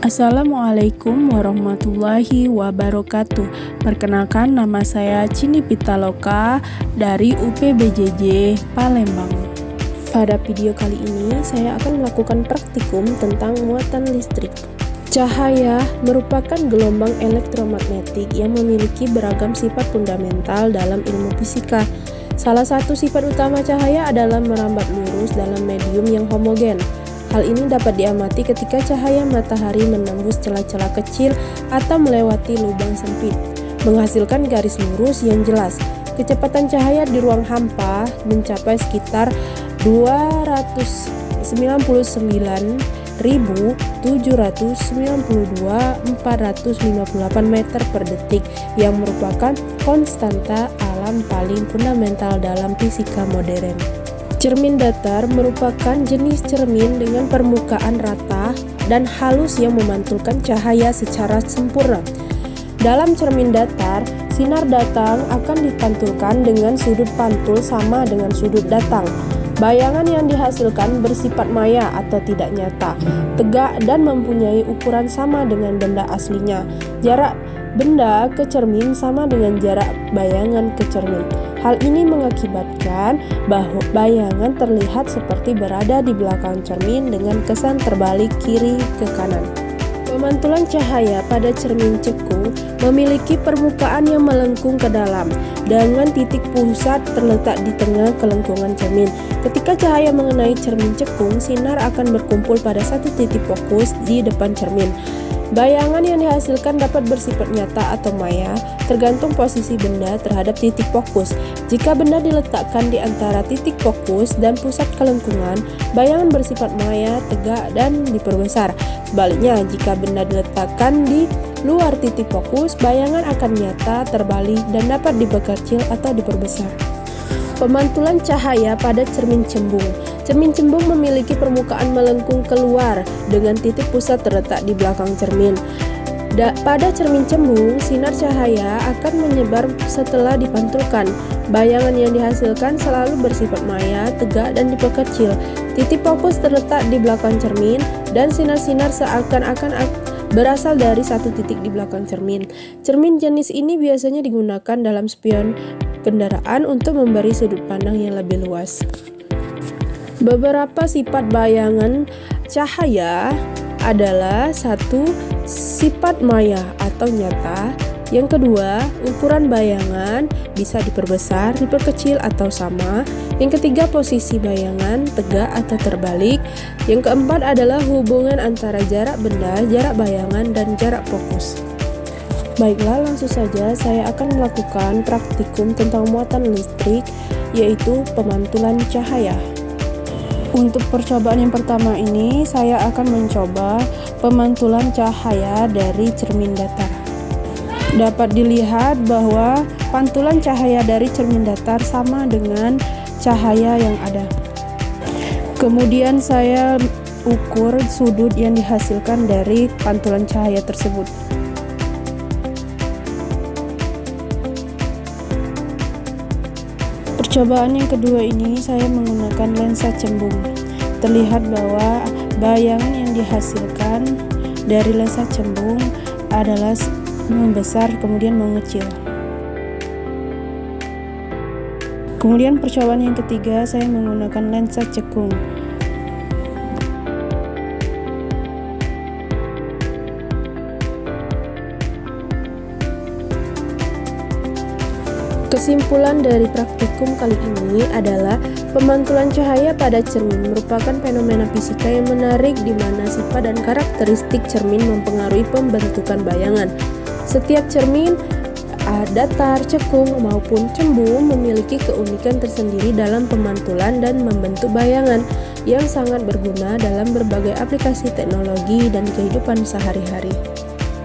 Assalamualaikum warahmatullahi wabarakatuh. Perkenalkan, nama saya Cini Pitaloka dari UPBJJ Palembang. Pada video kali ini saya akan melakukan praktikum tentang muatan listrik. Cahaya merupakan gelombang elektromagnetik yang memiliki beragam sifat fundamental dalam ilmu fisika. Salah satu sifat utama cahaya adalah merambat lurus dalam medium yang homogen. Hal ini dapat diamati ketika cahaya matahari menembus celah-celah kecil atau melewati lubang sempit, menghasilkan garis lurus yang jelas. Kecepatan cahaya di ruang hampa mencapai sekitar 299.792.458 meter per detik, yang merupakan konstanta alam paling fundamental dalam fisika modern. Cermin datar merupakan jenis cermin dengan permukaan rata dan halus yang memantulkan cahaya secara sempurna. Dalam cermin datar, sinar datang akan dipantulkan dengan sudut pantul sama dengan sudut datang. Bayangan yang dihasilkan bersifat maya atau tidak nyata, tegak dan mempunyai ukuran sama dengan benda aslinya. Jarak benda ke cermin sama dengan jarak bayangan ke cermin. Hal ini mengakibatkan bahwa bayangan terlihat seperti berada di belakang cermin dengan kesan terbalik kiri ke kanan. Pemantulan cahaya pada cermin cekung memiliki permukaan yang melengkung ke dalam, dengan titik pusat terletak di tengah kelengkungan cermin. Ketika cahaya mengenai cermin cekung, sinar akan berkumpul pada satu titik fokus di depan cermin. Bayangan yang dihasilkan dapat bersifat nyata atau maya, tergantung posisi benda terhadap titik fokus. Jika benda diletakkan di antara titik fokus dan pusat kelengkungan, bayangan bersifat maya, tegak, dan diperbesar. Sebaliknya, jika benda diletakkan di luar titik fokus, bayangan akan nyata, terbalik, dan dapat diperkecil atau diperbesar. Pemantulan cahaya pada cermin cembung. Cermin cembung memiliki permukaan melengkung keluar dengan titik pusat terletak di belakang cermin. Pada cermin cembung, sinar cahaya akan menyebar setelah dipantulkan. Bayangan yang dihasilkan selalu bersifat maya, tegak, dan diperkecil. Titik fokus terletak di belakang cermin, dan sinar-sinar seakan-akan berasal dari satu titik di belakang cermin. Cermin jenis ini biasanya digunakan dalam spion kendaraan untuk memberi sudut pandang yang lebih luas. Beberapa sifat bayangan cahaya adalah: satu, sifat maya atau nyata. Yang kedua, ukuran bayangan bisa diperbesar, diperkecil, atau sama. Yang ketiga, posisi bayangan tegak atau terbalik. Yang keempat adalah hubungan antara jarak benda, jarak bayangan, dan jarak fokus. Baiklah, langsung saja saya akan melakukan praktikum tentang muatan listrik, yaitu pemantulan cahaya. Untuk percobaan yang pertama ini, saya akan mencoba pemantulan cahaya dari cermin datar. Dapat dilihat bahwa pantulan cahaya dari cermin datar sama dengan cahaya yang ada. Kemudian saya ukur sudut yang dihasilkan dari pantulan cahaya tersebut. Percobaan yang kedua ini saya menggunakan lensa cembung. Terlihat bahwa bayangan yang dihasilkan dari lensa cembung adalah membesar kemudian mengecil. Kemudian percobaan yang ketiga saya menggunakan lensa cekung. Kesimpulan dari praktikum kali ini adalah pemantulan cahaya pada cermin merupakan fenomena fisika yang menarik di mana sifat dan karakteristik cermin mempengaruhi pembentukan bayangan. Setiap cermin, datar, cekung, maupun cembung memiliki keunikan tersendiri dalam pemantulan dan membentuk bayangan yang sangat berguna dalam berbagai aplikasi teknologi dan kehidupan sehari-hari.